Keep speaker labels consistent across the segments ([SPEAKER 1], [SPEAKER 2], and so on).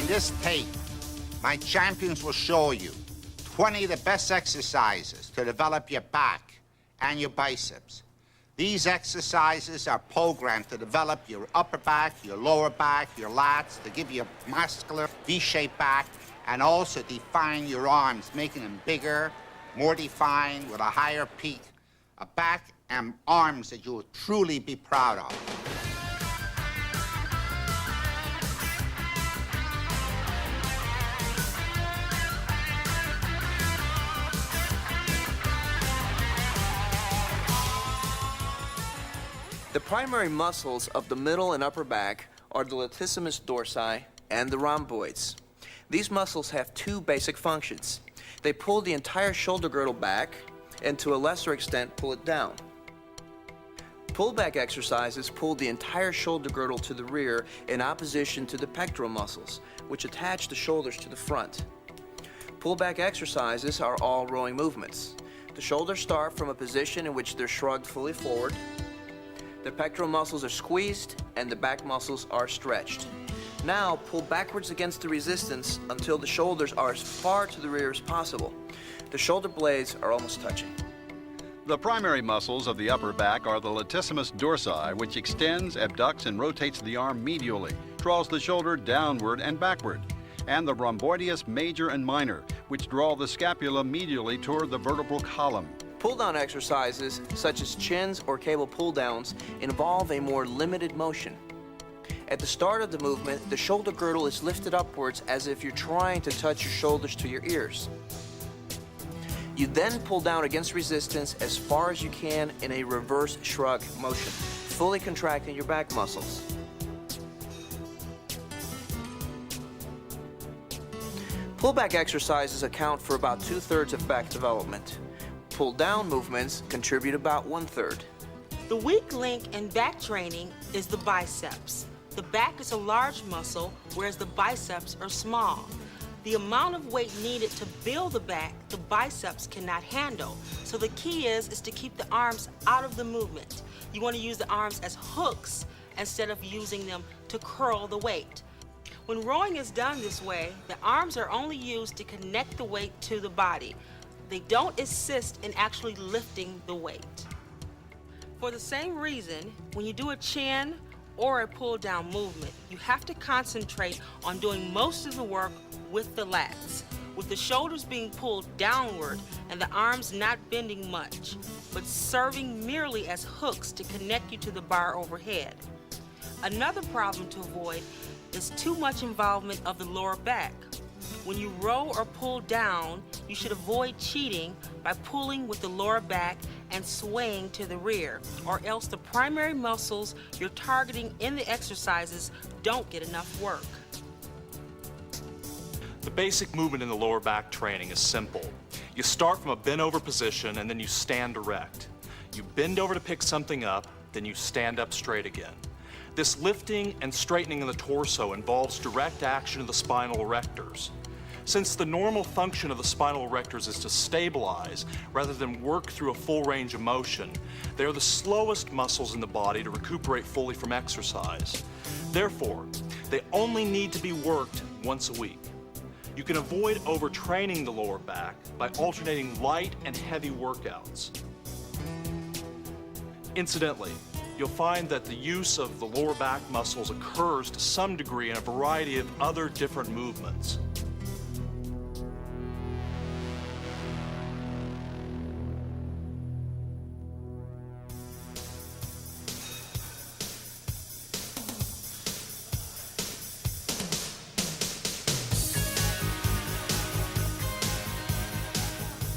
[SPEAKER 1] In this tape, my champions will show you 20 of the best exercises to develop your back and your biceps. These exercises are programmed to develop your upper back, your lower back, your lats, to give you a muscular V-shaped back, and also define your arms, making them bigger, more defined, with a higher peak. A back and arms that you will truly be proud of.
[SPEAKER 2] The primary muscles of the middle and upper back are the latissimus dorsi and the rhomboids. These muscles have two basic functions. They pull the entire shoulder girdle back and to a lesser extent pull it down. Pullback exercises pull the entire shoulder girdle to the rear in opposition to the pectoral muscles, which attach the shoulders to the front. Pullback exercises are all rowing movements. The shoulders start from a position in which they're shrugged fully forward. The pectoral muscles are squeezed and the back muscles are stretched. Now pull backwards against the resistance until the shoulders are as far to the rear as possible. The shoulder blades are almost touching.
[SPEAKER 3] The primary muscles of the upper back are the latissimus dorsi, which extends, abducts, and rotates the arm medially, draws the shoulder downward and backward, and the rhomboideus major and minor, which draw the scapula medially toward the vertebral column.
[SPEAKER 2] Pull-down exercises, such as chins or cable pull-downs, involve a more limited motion. At the start of the movement, the shoulder girdle is lifted upwards as if you're trying to touch your shoulders to your ears. You then pull down against resistance as far as you can in a reverse shrug motion, fully contracting your back muscles. Pullback exercises account for about 2/3 of back development. Pull-down movements contribute about 1/3.
[SPEAKER 4] The weak link in back training is the biceps. The back is a large muscle, whereas the biceps are small. The amount of weight needed to build the back, the biceps cannot handle. So the key is to keep the arms out of the movement. You want to use the arms as hooks instead of using them to curl the weight. When rowing is done this way, the arms are only used to connect the weight to the body. They don't assist in actually lifting the weight. For the same reason, when you do a chin or a pull-down movement, you have to concentrate on doing most of the work with the lats, with the shoulders being pulled downward and the arms not bending much, but serving merely as hooks to connect you to the bar overhead. Another problem to avoid is too much involvement of the lower back. When you row or pull down, you should avoid cheating by pulling with the lower back and swaying to the rear, or else the primary muscles you're targeting in the exercises don't get enough work.
[SPEAKER 5] The basic movement in the lower back training is simple. You start from a bent over position and then you stand erect. You bend over to pick something up, then you stand up straight again. This lifting and straightening of the torso involves direct action of the spinal erectors. Since the normal function of the spinal erectors is to stabilize rather than work through a full range of motion, they are the slowest muscles in the body to recuperate fully from exercise. Therefore, they only need to be worked once a week. You can avoid overtraining the lower back by alternating light and heavy workouts. Incidentally, you'll find that the use of the lower back muscles occurs to some degree in a variety of other different movements.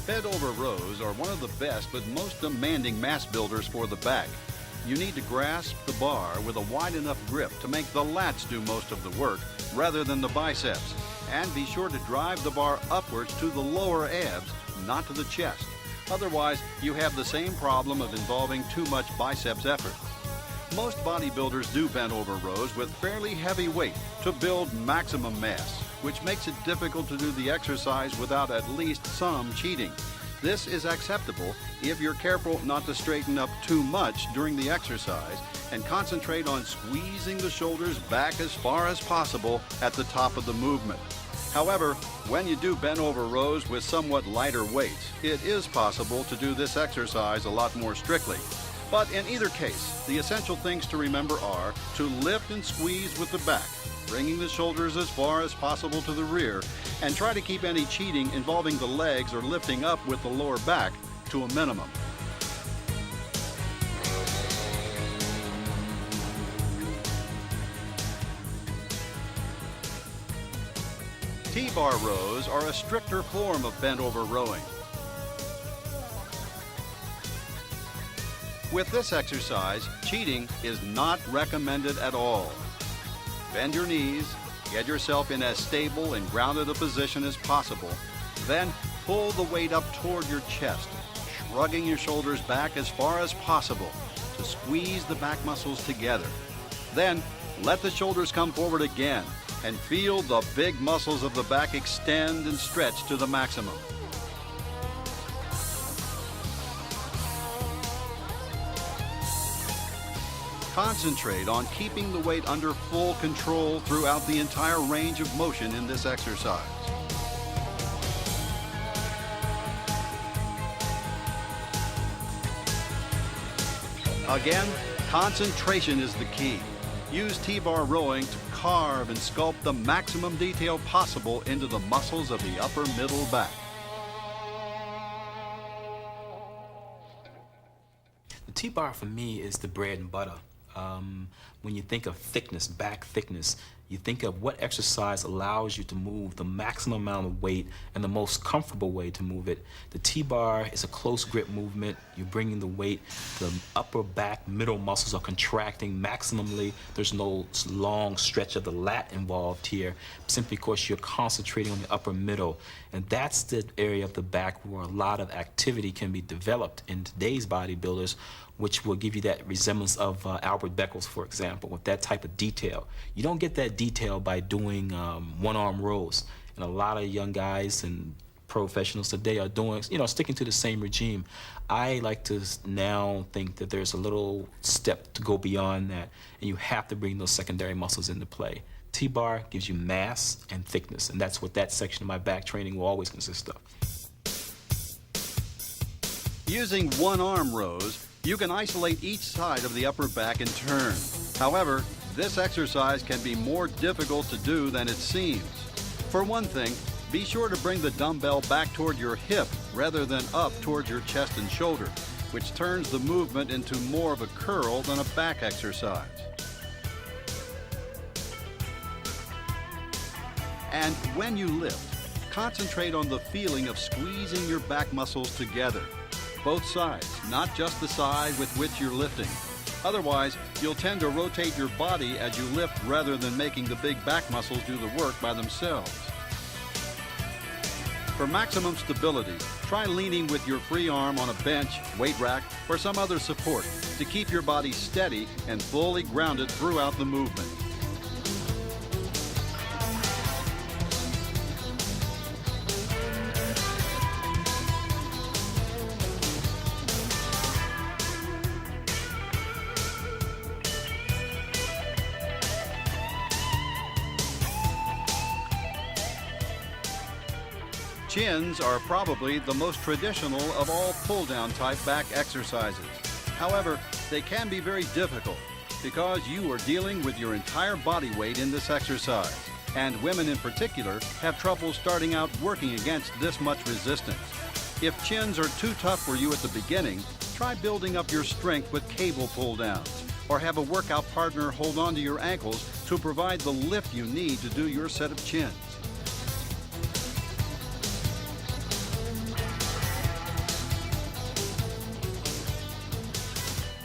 [SPEAKER 3] Bent over rows are one of the best but most demanding mass builders for the back. You need to grasp the bar with a wide enough grip to make the lats do most of the work rather than the biceps. And be sure to drive the bar upwards to the lower abs, not to the chest. Otherwise, you have the same problem of involving too much biceps effort. Most bodybuilders do bent over rows with fairly heavy weight to build maximum mass, which makes it difficult to do the exercise without at least some cheating. This is acceptable if you're careful not to straighten up too much during the exercise and concentrate on squeezing the shoulders back as far as possible at the top of the movement. However, when you do bent over rows with somewhat lighter weights, it is possible to do this exercise a lot more strictly. But in either case, the essential things to remember are to lift and squeeze with the back, bringing the shoulders as far as possible to the rear, and try to keep any cheating involving the legs or lifting up with the lower back to a minimum. T-bar rows are a stricter form of bent over rowing. With this exercise, cheating is not recommended at all. Bend your knees, get yourself in as stable and grounded a position as possible, then pull the weight up toward your chest, shrugging your shoulders back as far as possible to squeeze the back muscles together. Then let the shoulders come forward again and feel the big muscles of the back extend and stretch to the maximum. Concentrate on keeping the weight under full control throughout the entire range of motion in this exercise. Again, concentration is the key. Use T-bar rowing to carve and sculpt the maximum detail possible into the muscles of the upper middle back.
[SPEAKER 6] The T-bar for me is the bread and butter. When you think of thickness, back thickness, you think of what exercise allows you to move the maximum amount of weight and the most comfortable way to move it. The T-bar is a close grip movement. You're bringing the weight, the upper back middle muscles are contracting maximally. There's no long stretch of the lat involved here, simply because you're concentrating on the upper middle. And that's the area of the back where a lot of activity can be developed in today's bodybuilders, which will give you that resemblance of Albert Beckles, for example, with that type of detail. You don't get that detail by doing one-arm rows. And a lot of young guys and professionals today are doing, sticking to the same regime. I like to now think that there's a little step to go beyond that, and you have to bring those secondary muscles into play. T-bar gives you mass and thickness, and that's what that section of my back training will always consist of.
[SPEAKER 3] Using one-arm rows, you can isolate each side of the upper back in turn. However, this exercise can be more difficult to do than it seems. For one thing, be sure to bring the dumbbell back toward your hip rather than up towards your chest and shoulder, which turns the movement into more of a curl than a back exercise. And when you lift, concentrate on the feeling of squeezing your back muscles together. Both sides, not just the side with which you're lifting. Otherwise, you'll tend to rotate your body as you lift rather than making the big back muscles do the work by themselves. For maximum stability, try leaning with your free arm on a bench, weight rack, or some other support to keep your body steady and fully grounded throughout the movement. Chins are probably the most traditional of all pull-down type back exercises. However, they can be very difficult because you are dealing with your entire body weight in this exercise, and women in particular have trouble starting out working against this much resistance. If chins are too tough for you at the beginning, try building up your strength with cable pull-downs, or have a workout partner hold on to your ankles to provide the lift you need to do your set of chins.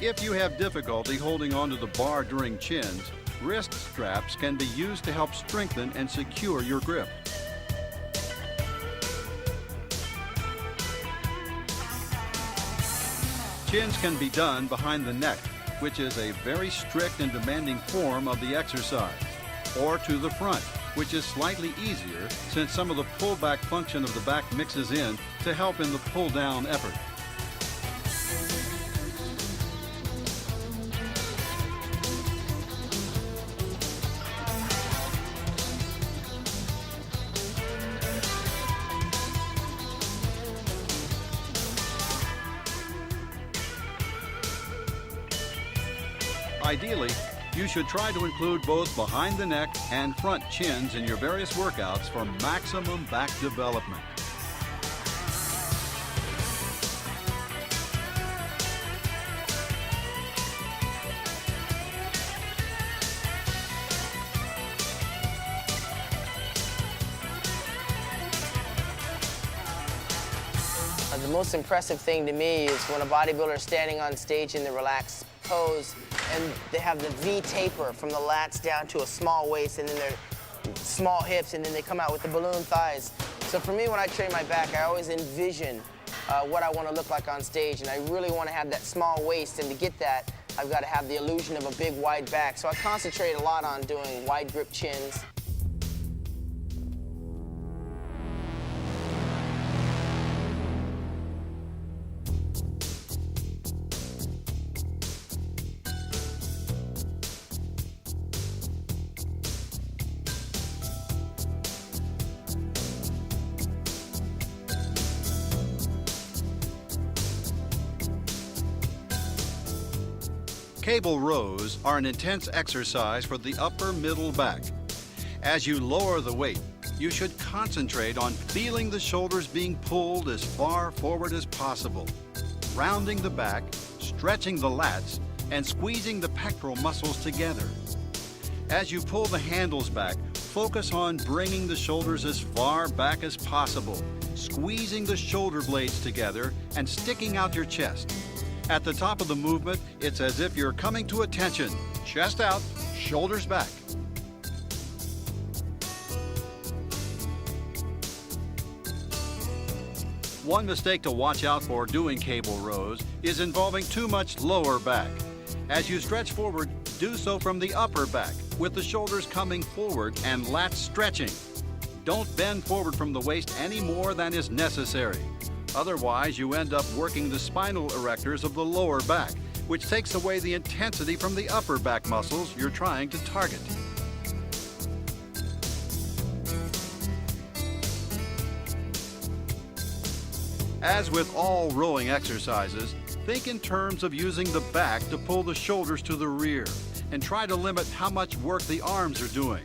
[SPEAKER 3] If you have difficulty holding onto the bar during chins, wrist straps can be used to help strengthen and secure your grip. Chins can be done behind the neck, which is a very strict and demanding form of the exercise, or to the front, which is slightly easier since some of the pullback function of the back mixes in to help in the pull-down effort. Ideally, you should try to include both behind the neck and front chins in your various workouts for maximum back development.
[SPEAKER 7] The most impressive thing to me is when a bodybuilder is standing on stage in the relaxed pose and they have the V taper from the lats down to a small waist and then their small hips and then they come out with the balloon thighs. So for me, when I train my back, I always envision what I want to look like on stage, and I really want to have that small waist, and to get that, I've got to have the illusion of a big wide back. So I concentrate a lot on doing wide grip chins.
[SPEAKER 3] Cable rows are an intense exercise for the upper middle back. As you lower the weight, you should concentrate on feeling the shoulders being pulled as far forward as possible, rounding the back, stretching the lats, and squeezing the pectoral muscles together. As you pull the handles back, focus on bringing the shoulders as far back as possible, squeezing the shoulder blades together, and sticking out your chest. At the top of the movement, it's as if you're coming to attention. Chest out, shoulders back. One mistake to watch out for doing cable rows is involving too much lower back. As you stretch forward, do so from the upper back, with the shoulders coming forward and lats stretching. Don't bend forward from the waist any more than is necessary. Otherwise, you end up working the spinal erectors of the lower back, which takes away the intensity from the upper back muscles you're trying to target. As with all rowing exercises, think in terms of using the back to pull the shoulders to the rear, and try to limit how much work the arms are doing.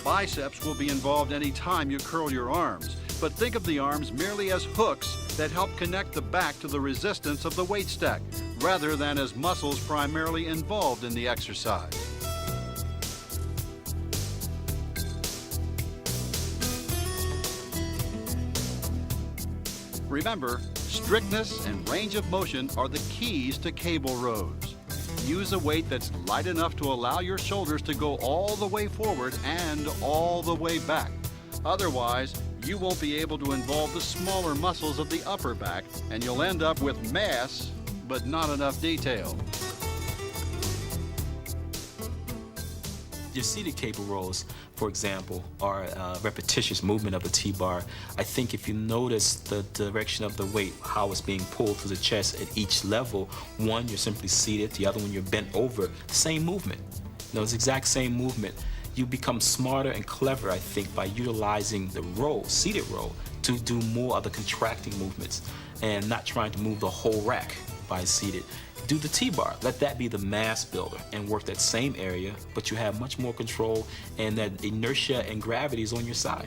[SPEAKER 3] Biceps will be involved any time you curl your arms, but think of the arms merely as hooks that help connect the back to the resistance of the weight stack, rather than as muscles primarily involved in the exercise. Remember, strictness and range of motion are the keys to cable rows. Use a weight that's light enough to allow your shoulders to go all the way forward and all the way back. Otherwise, you won't be able to involve the smaller muscles of the upper back, and you'll end up with mass, but not enough detail.
[SPEAKER 6] Your seated cable rows, for example, are a repetitious movement of a T-bar. I think if you notice the direction of the weight, how it's being pulled through the chest at each level, one, you're simply seated, the other one, you're bent over, the same movement. You know, it's the exact same movement. You become smarter and clever, I think, by utilizing the row, seated row, to do more of the contracting movements and not trying to move the whole rack by seated. Do the T-bar, let that be the mass builder and work that same area, but you have much more control and that inertia and gravity is on your side.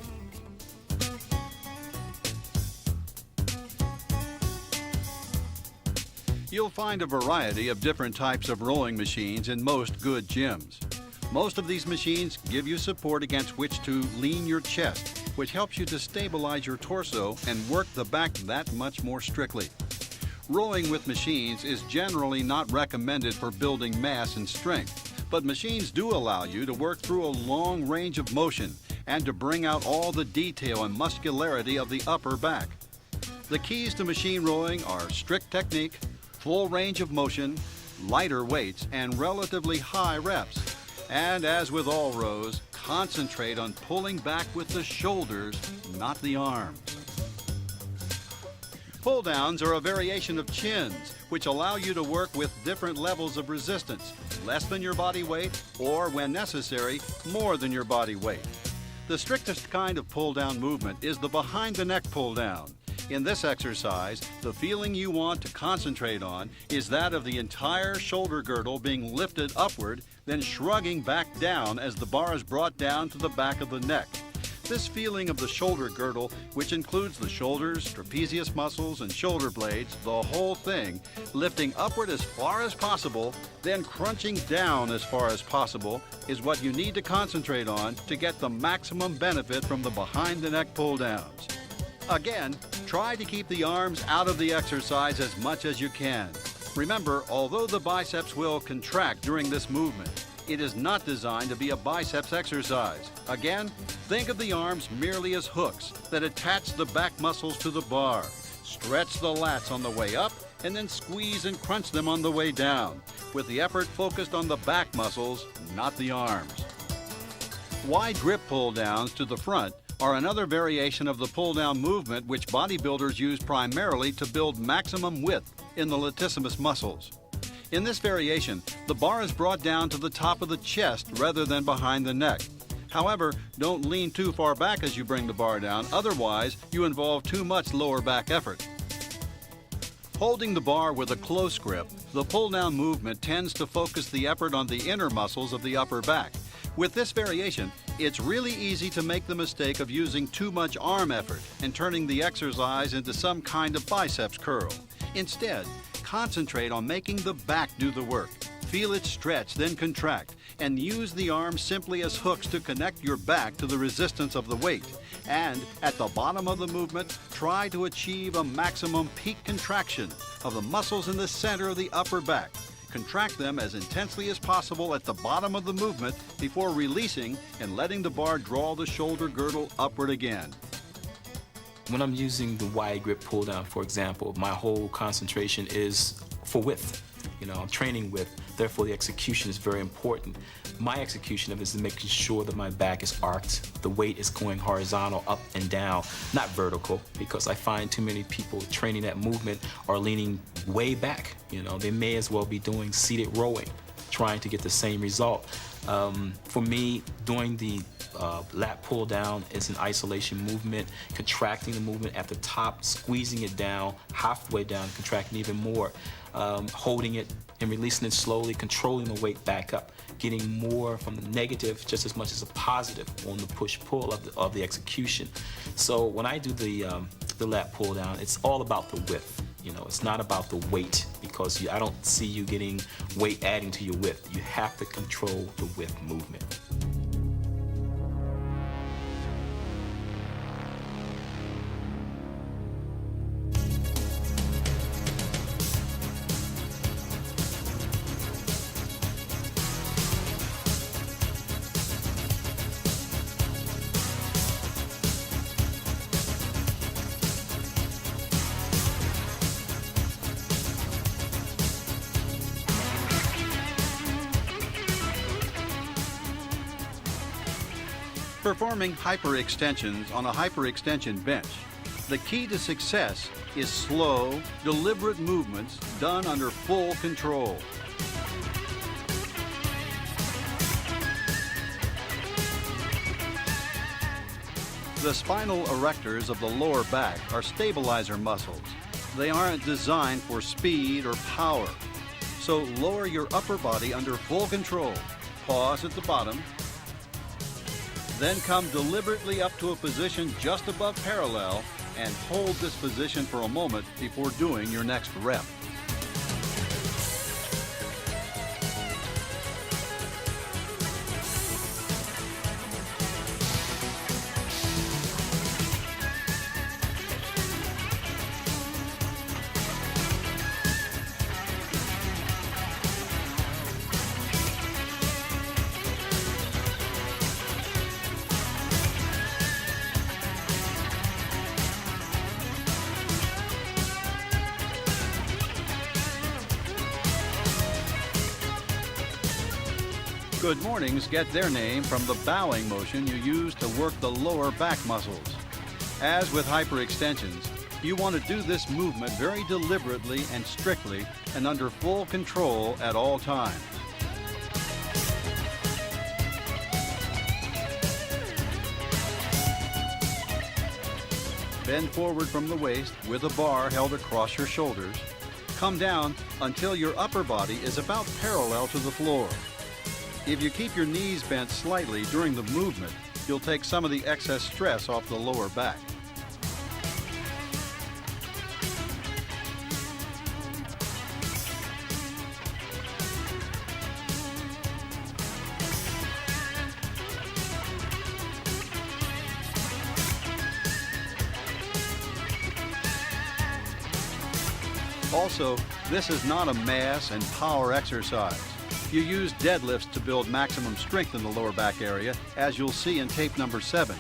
[SPEAKER 3] You'll find a variety of different types of rowing machines in most good gyms. Most of these machines give you support against which to lean your chest, which helps you to stabilize your torso and work the back that much more strictly. Rowing with machines is generally not recommended for building mass and strength, but machines do allow you to work through a long range of motion and to bring out all the detail and muscularity of the upper back. The keys to machine rowing are strict technique, full range of motion, lighter weights, and relatively high reps. And as with all rows, Concentrate on pulling back with the shoulders, not the arms. Pull downs are a variation of chins, which allow you to work with different levels of resistance, less than your body weight, or when necessary, more than your body weight. The strictest kind of pull down movement is the behind the neck pull down. In this exercise, the feeling you want to concentrate on is that of the entire shoulder girdle being lifted upward, then shrugging back down as the bar is brought down to the back of the neck. This feeling of the shoulder girdle, which includes the shoulders, trapezius muscles, and shoulder blades, the whole thing, lifting upward as far as possible, then crunching down as far as possible, is what you need to concentrate on to get the maximum benefit from the behind the neck pull downs. Again, try to keep the arms out of the exercise as much as you can. Remember, although the biceps will contract during this movement, it is not designed to be a biceps exercise. Again, think of the arms merely as hooks that attach the back muscles to the bar. Stretch the lats on the way up and then squeeze and crunch them on the way down, with the effort focused on the back muscles, not the arms. Wide grip pull downs to the front are another variation of the pull down movement which bodybuilders use primarily to build maximum width in the latissimus muscles. In this variation, the bar is brought down to the top of the chest rather than behind the neck. However, don't lean too far back as you bring the bar down, otherwise you involve too much lower back effort. Holding the bar with a close grip, the pull-down movement tends to focus the effort on the inner muscles of the upper back. With this variation, it's really easy to make the mistake of using too much arm effort and turning the exercise into some kind of biceps curl. Instead, concentrate on making the back do the work. Feel it stretch, then contract, and use the arms simply as hooks to connect your back to the resistance of the weight. And at the bottom of the movement, try to achieve a maximum peak contraction of the muscles in the center of the upper back. Contract them as intensely as possible at the bottom of the movement before releasing and letting the bar draw the shoulder girdle upward again.
[SPEAKER 6] When I'm using the wide grip pull down, for example, my whole concentration is for width. I'm training width, therefore the execution is very important. My execution of it is making sure that my back is arched, the weight is going horizontal, up and down, not vertical, because I find too many people training that movement are leaning way back. They may as well be doing seated rowing, trying to get the same result. For me, doing the lat pull down is an isolation movement, contracting the movement at the top, squeezing it down, halfway down, contracting even more, holding it and releasing it slowly, controlling the weight back up, getting more from the negative just as much as a positive on the push-pull of the execution. So when I do the lat pull down, it's all about the width. It's not about the weight, because I don't see you getting weight adding to your width. You have to control the width movement.
[SPEAKER 3] Performing hyperextensions on a hyperextension bench. The key to success is slow, deliberate movements done under full control. The spinal erectors of the lower back are stabilizer muscles. They aren't designed for speed or power. So lower your upper body under full control. Pause at the bottom. Then come deliberately up to a position just above parallel and hold this position for a moment before doing your next rep. Good mornings get their name from the bowing motion you use to work the lower back muscles. As with hyperextensions, you want to do this movement very deliberately and strictly and under full control at all times. Bend forward from the waist with a bar held across your shoulders. Come down until your upper body is about parallel to the floor. If you keep your knees bent slightly during the movement, you'll take some of the excess stress off the lower back. Also, this is not a mass and power exercise. You use deadlifts to build maximum strength in the lower back area, as you'll see in tape number 7.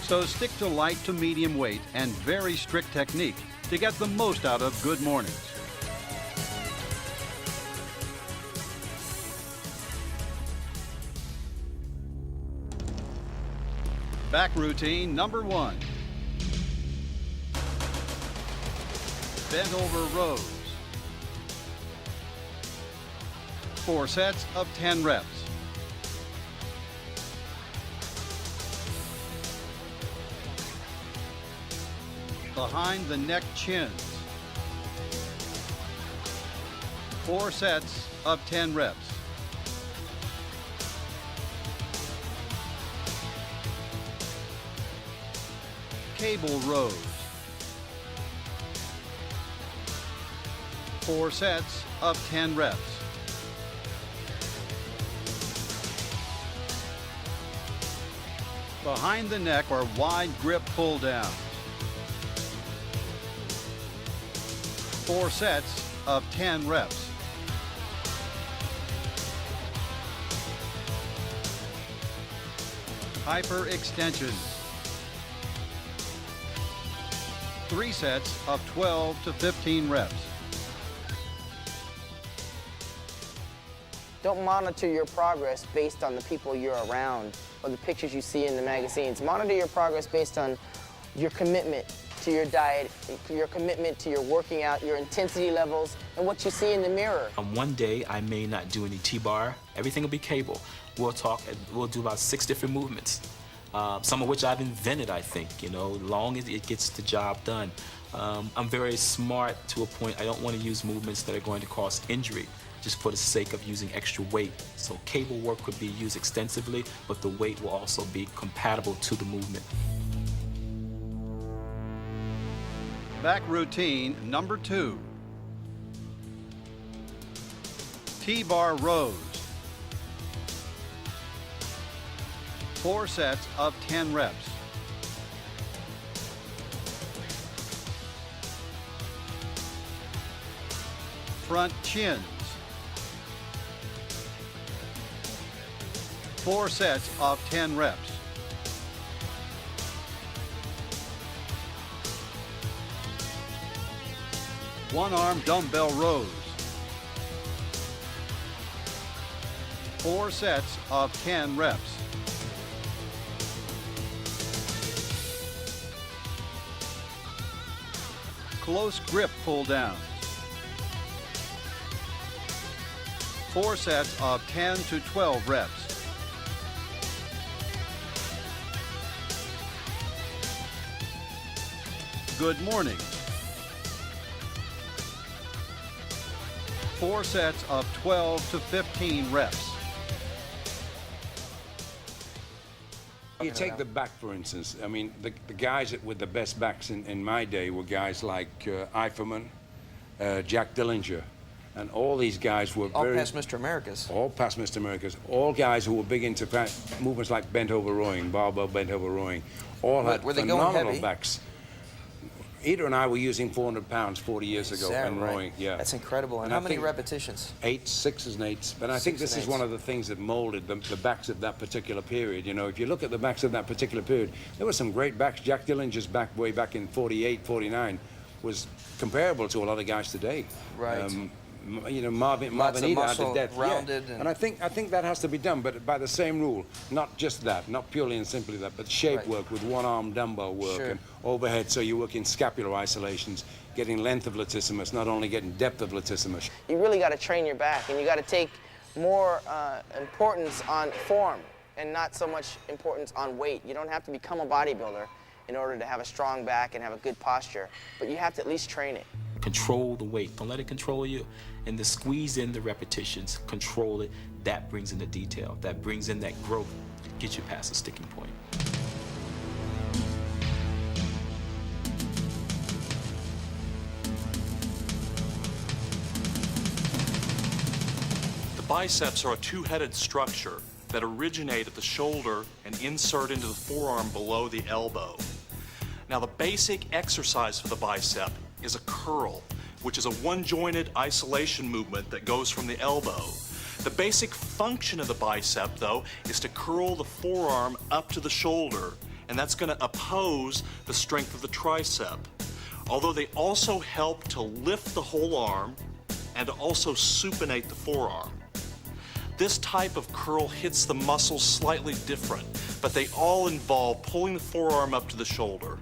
[SPEAKER 3] So stick to light to medium weight and very strict technique to get the most out of good mornings. Back routine number 1. Bent over rows. 4 sets of 10 reps. Behind the neck chins. 4 sets of 10 reps. Cable rows. 4 sets of 10 reps. Behind the neck are wide grip pull downs. 4 sets of 10 reps. Hyperextensions. 3 sets of 12 to 15 reps.
[SPEAKER 7] Don't monitor your progress based on the people you're around or the pictures you see in the magazines. Monitor your progress based on your commitment to your diet, your commitment to your working out, your intensity levels, and what you see in the mirror.
[SPEAKER 6] On one day, I may not do any T-bar. Everything will be cable. We'll do about 6 different movements. Some of which I've invented, I think, long as it gets the job done. I'm very smart to a point. I don't want to use movements that are going to cause injury just for the sake of using extra weight. So cable work could be used extensively, but the weight will also be compatible to the movement.
[SPEAKER 3] Back routine number 2. T-bar rows. 4 sets of 10 reps. Front chins. 4 sets of 10 reps. One-arm dumbbell rows. 4 sets of 10 reps. Close grip pull downs. 4 sets of 10 to 12 reps. Good morning. 4 sets of 12 to 15 reps.
[SPEAKER 8] You take the back, for instance. I mean, the guys with the best backs in my day were guys like Eiferman, Jack Dillinger, and all these guys were
[SPEAKER 2] all past Mr. Americas.
[SPEAKER 8] All past Mr. Americas. All guys who were big into movements like bent over rowing, barbell bent over rowing. All had phenomenal backs. Ida and I were using 400 pounds 40 years ago and rowing. Yeah,
[SPEAKER 2] that's incredible. And how many repetitions?
[SPEAKER 8] 8, 6s and 8s. But I think this is one of the things that molded the backs of that particular period. If you look at the backs of that particular period, there were some great backs. Jack Dillinger's back way back in 48, 49 was comparable to a lot of guys today.
[SPEAKER 2] Right.
[SPEAKER 8] You know, Marvin
[SPEAKER 2] Lots of
[SPEAKER 8] Eder had
[SPEAKER 2] muscle,
[SPEAKER 8] the depth,
[SPEAKER 2] rounded,
[SPEAKER 8] yeah.
[SPEAKER 2] and-
[SPEAKER 8] And I think that has to be done, but by the same rule. Not just that, not purely and simply that, but shape
[SPEAKER 2] Right.
[SPEAKER 8] work with one-arm dumbbell work
[SPEAKER 2] Sure.
[SPEAKER 8] and overhead, so you work in scapular isolations, getting length of latissimus, not only getting depth of latissimus.
[SPEAKER 7] You really got to train your back, and you got to take more importance on form and not so much importance on weight. You don't have to become a bodybuilder in order to have a strong back and have a good posture, but you have to at least train it.
[SPEAKER 6] Control the weight. Don't let it control you. And to squeeze in the repetitions, control it. That brings in the detail. That brings in that growth. Get you past the sticking point.
[SPEAKER 5] The biceps are a two-headed structure that originate at the shoulder and insert into the forearm below the elbow. Now, the basic exercise for the bicep is a curl, which is a one-jointed isolation movement that goes from the elbow. The basic function of the bicep, though, is to curl the forearm up to the shoulder, and that's going to oppose the strength of the tricep. Although they also help to lift the whole arm and to also supinate the forearm. This type of curl hits the muscles slightly different, but they all involve pulling the forearm up to the shoulder.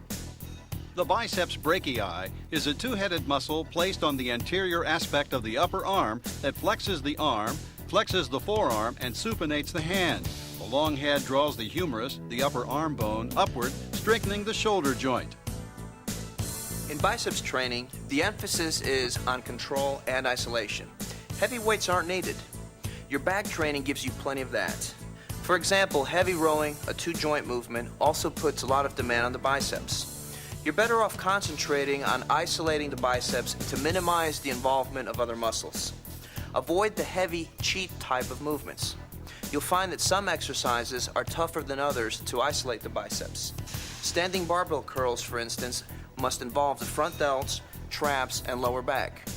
[SPEAKER 3] The biceps brachii is a two-headed muscle placed on the anterior aspect of the upper arm that flexes the arm, flexes the forearm, and supinates the hand. The long head draws the humerus, the upper arm bone, upward, strengthening the shoulder joint.
[SPEAKER 2] In biceps training, the emphasis is on control and isolation. Heavy weights aren't needed. Your back training gives you plenty of that. For example, heavy rowing, a two-joint movement, also puts a lot of demand on the biceps. You're better off concentrating on isolating the biceps to minimize the involvement of other muscles. Avoid the heavy, cheat type of movements. You'll find that some exercises are tougher than others to isolate the biceps. Standing barbell curls, for instance, must involve the front delts, traps, and lower back.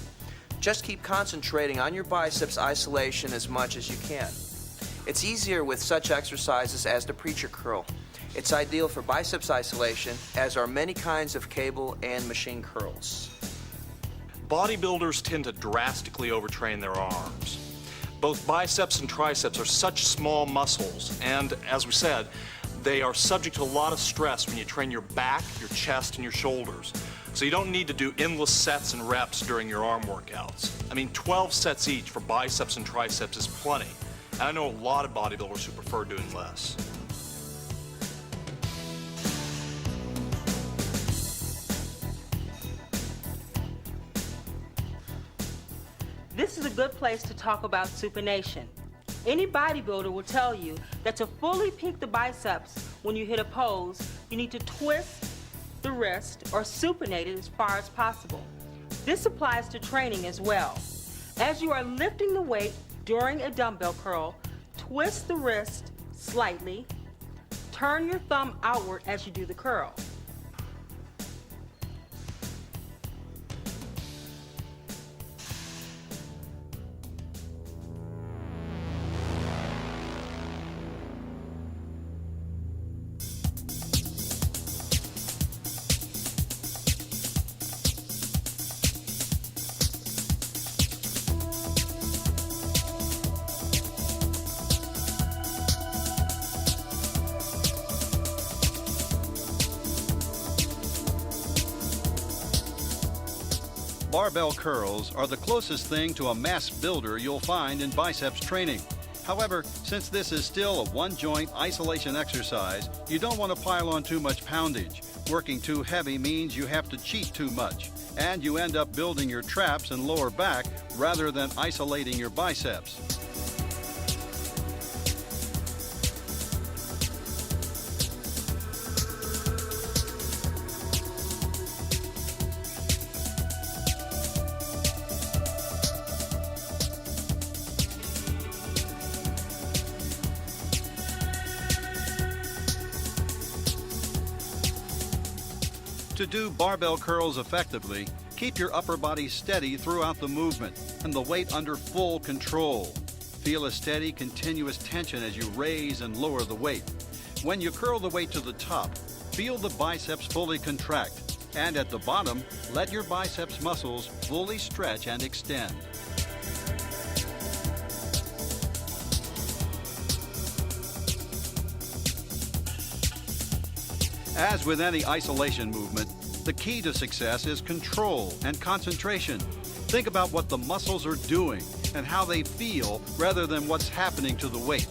[SPEAKER 2] Just keep concentrating on your biceps isolation as much as you can. It's easier with such exercises as the preacher curl. It's ideal for biceps isolation, as are many kinds of cable and machine curls.
[SPEAKER 5] Bodybuilders tend to drastically overtrain their arms. Both biceps and triceps are such small muscles, and as we said, they are subject to a lot of stress when you train your back, your chest, and your shoulders. So you don't need to do endless sets and reps during your arm workouts. I mean, 12 sets each for biceps and triceps is plenty. And I know a lot of bodybuilders who prefer doing less.
[SPEAKER 4] This is a good place to talk about supination. Any bodybuilder will tell you that to fully peak the biceps when you hit a pose, you need to twist the wrist or supinate it as far as possible. This applies to training as well. As you are lifting the weight during a dumbbell curl, twist the wrist slightly, turn your thumb outward as you do the curl.
[SPEAKER 3] Barbell curls are the closest thing to a mass builder you'll find in biceps training. However, since this is still a one-joint isolation exercise, you don't want to pile on too much poundage. Working too heavy means you have to cheat too much, and you end up building your traps and lower back rather than isolating your biceps. To do barbell curls effectively, keep your upper body steady throughout the movement and the weight under full control. Feel a steady, continuous tension as you raise and lower the weight. When you curl the weight to the top, feel the biceps fully contract. And at the bottom, let your biceps muscles fully stretch and extend. As with any isolation movement, the key to success is control and concentration. Think about what the muscles are doing and how they feel rather than what's happening to the weight.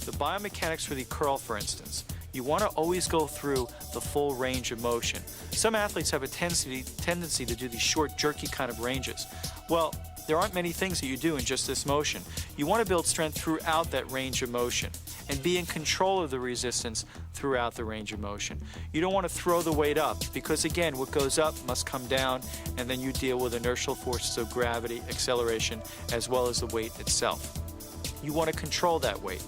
[SPEAKER 5] The biomechanics for the curl, for instance, you want to always go through the full range of motion. Some athletes have a tendency to do these short, jerky kind of ranges. Well, there aren't many things that you do in just this motion. You want to build strength throughout that range of motion and be in control of the resistance throughout the range of motion. You don't want to throw the weight up because, again, what goes up must come down, and then you deal with inertial forces of gravity, acceleration, as well as the weight itself. You want to control that weight.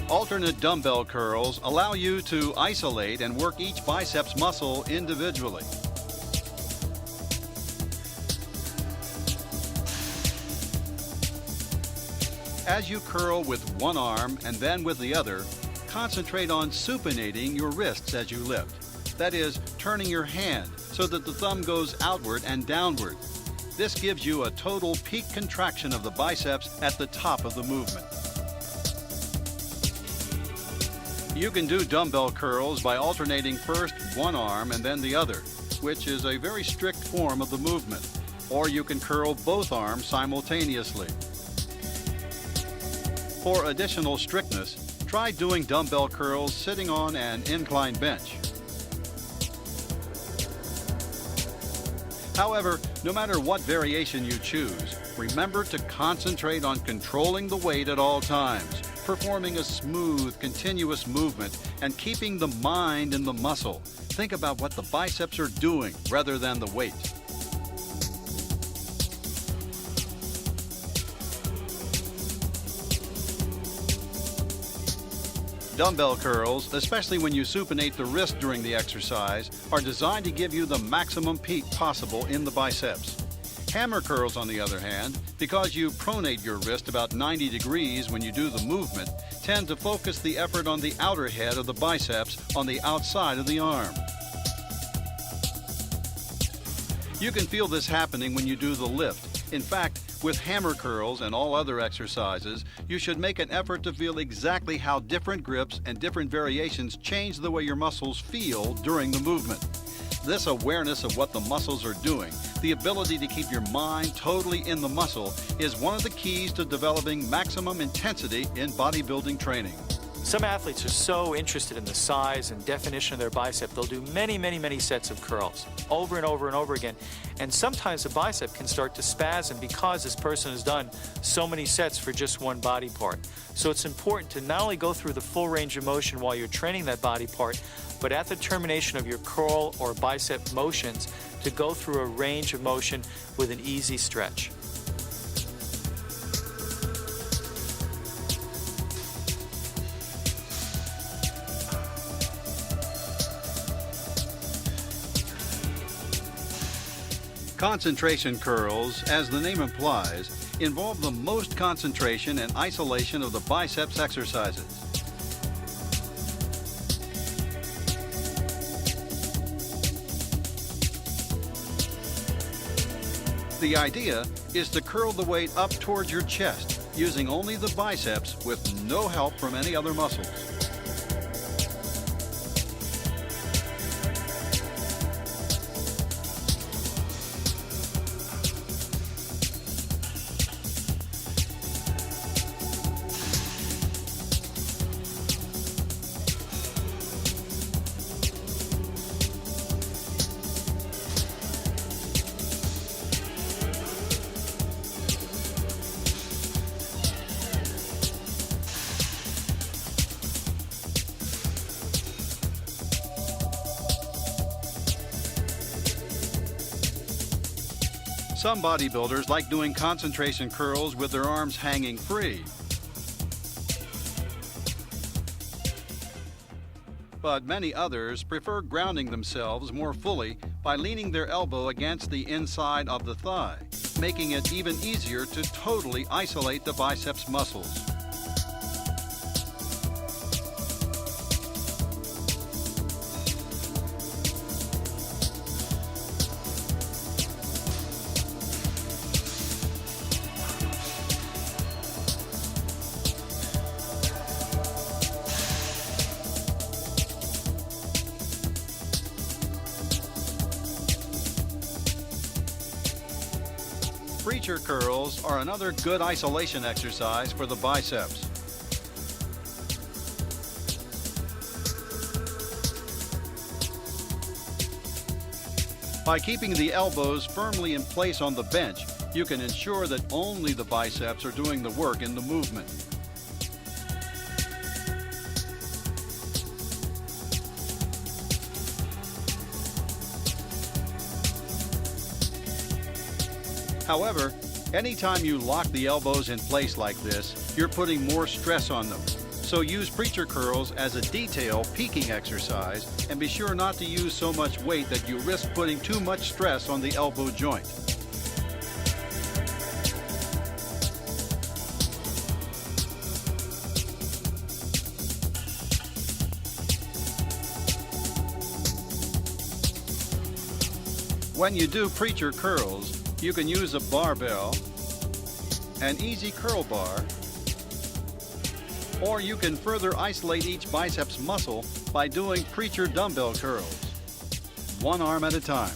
[SPEAKER 3] Alternate dumbbell curls allow you to isolate and work each biceps muscle individually. As you curl with one arm and then with the other, concentrate on supinating your wrists as you lift. That is, turning your hand so that the thumb goes outward and downward. This gives you a total peak contraction of the biceps at the top of the movement. You can do dumbbell curls by alternating first one arm and then the other, which is a very strict form of the movement. Or you can curl both arms simultaneously. For additional strictness, try doing dumbbell curls sitting on an inclined bench. However, no matter what variation you choose, remember to concentrate on controlling the weight at all times, performing a smooth, continuous movement, and keeping the mind in the muscle. Think about what the biceps are doing rather than the weight. Dumbbell curls, especially when you supinate the wrist during the exercise, are designed to give you the maximum peak possible in the biceps. Hammer curls, on the other hand, because you pronate your wrist about 90 degrees when you do the movement, tend to focus the effort on the outer head of the biceps on the outside of the arm. You can feel this happening when you do the lift. In fact, with hammer curls and all other exercises, you should make an effort to feel exactly how different grips and different variations change the way your muscles feel during the movement. This awareness of what the muscles are doing, the ability to keep your mind totally in the muscle, is one of the keys to developing maximum intensity in bodybuilding training.
[SPEAKER 5] Some athletes are so interested in the size and definition of their bicep, they'll do many sets of curls over and over and over again. And sometimes the bicep can start to spasm because this person has done so many sets for just one body part. So it's important to not only go through the full range of motion while you're training that body part, but at the termination of your curl or bicep motions, to go through a range of motion with an easy stretch.
[SPEAKER 3] Concentration curls, as the name implies, involve the most concentration and isolation of the biceps exercises. The idea is to curl the weight up towards your chest, using only the biceps with no help from any other muscles. Some bodybuilders like doing concentration curls with their arms hanging free. But many others prefer grounding themselves more fully by leaning their elbow against the inside of the thigh, making it even easier to totally isolate the biceps muscles. Preacher curls are another good isolation exercise for the biceps. By keeping the elbows firmly in place on the bench, you can ensure that only the biceps are doing the work in the movement. However, anytime you lock the elbows in place like this, you're putting more stress on them. So use preacher curls as a detail peaking exercise, and be sure not to use so much weight that you risk putting too much stress on the elbow joint. When you do preacher curls, you can use a barbell, an easy curl bar, or you can further isolate each biceps muscle by doing preacher dumbbell curls, one arm at a time.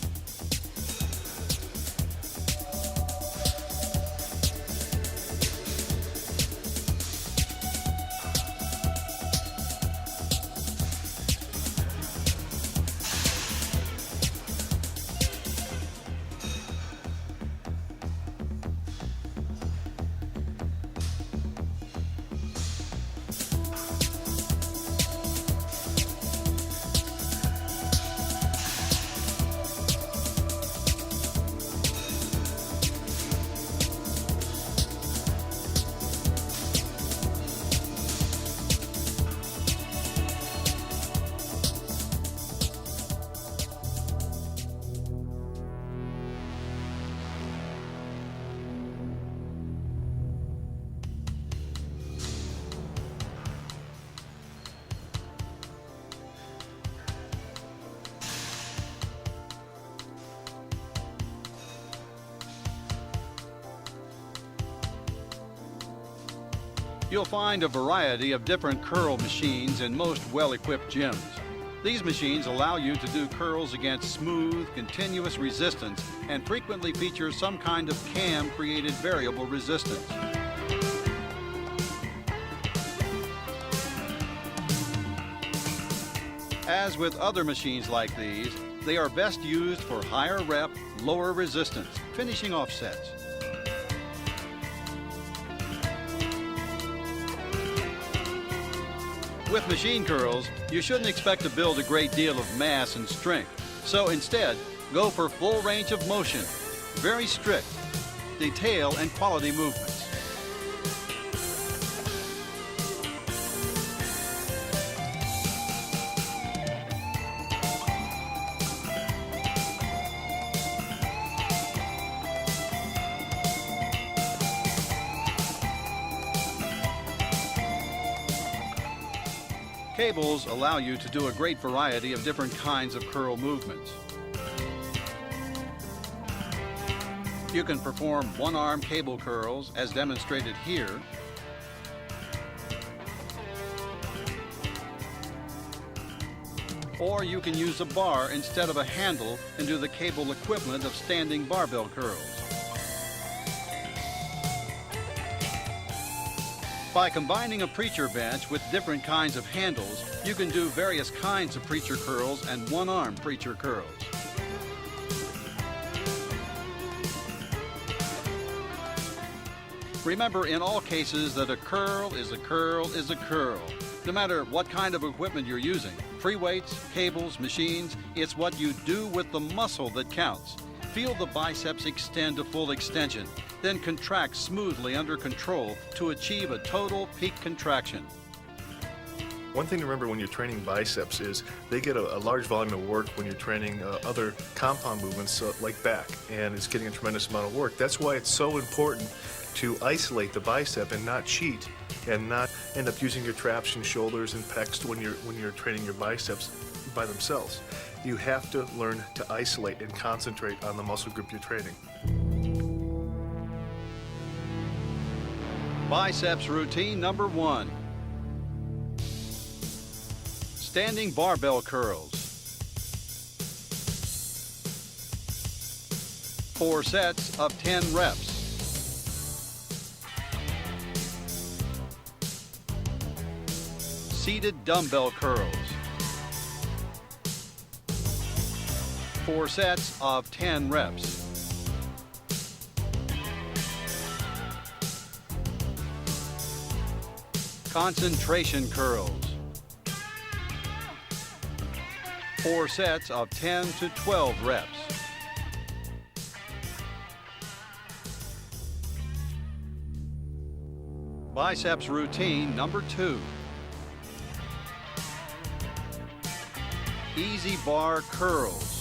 [SPEAKER 3] You'll find a variety of different curl machines in most well-equipped gyms. These machines allow you to do curls against smooth, continuous resistance and frequently feature some kind of cam-created variable resistance. As with other machines like these, they are best used for higher rep, lower resistance, finishing off sets. With machine curls, you shouldn't expect to build a great deal of mass and strength. So instead, go for full range of motion, very strict, detail and quality movements. Cables allow you to do a great variety of different kinds of curl movements. You can perform one-arm cable curls as demonstrated here, or you can use a bar instead of a handle and do the cable equivalent of standing barbell curls. By combining a preacher bench with different kinds of handles, you can do various kinds of preacher curls and one-arm preacher curls. Remember in all cases that a curl is a curl is a curl. No matter what kind of equipment you're using, free weights, cables, machines, it's what you do with the muscle that counts. Feel the biceps extend to full extension, then contract smoothly under control to achieve a total peak contraction.
[SPEAKER 9] One thing to remember when you're training biceps is they get a large volume of work when you're training other compound movements like back, and it's getting a tremendous amount of work. That's why it's so important to isolate the bicep and not cheat and not end up using your traps and shoulders and pecs when you're training your biceps by themselves. You have to learn to isolate and concentrate on the muscle group you're training.
[SPEAKER 3] Biceps routine number 1. Standing barbell curls. 4 sets of 10 reps. Seated dumbbell curls. 4 sets of 10 reps. Concentration curls. 4 sets of 10 to 12 reps. Biceps routine number 2. Easy bar curls.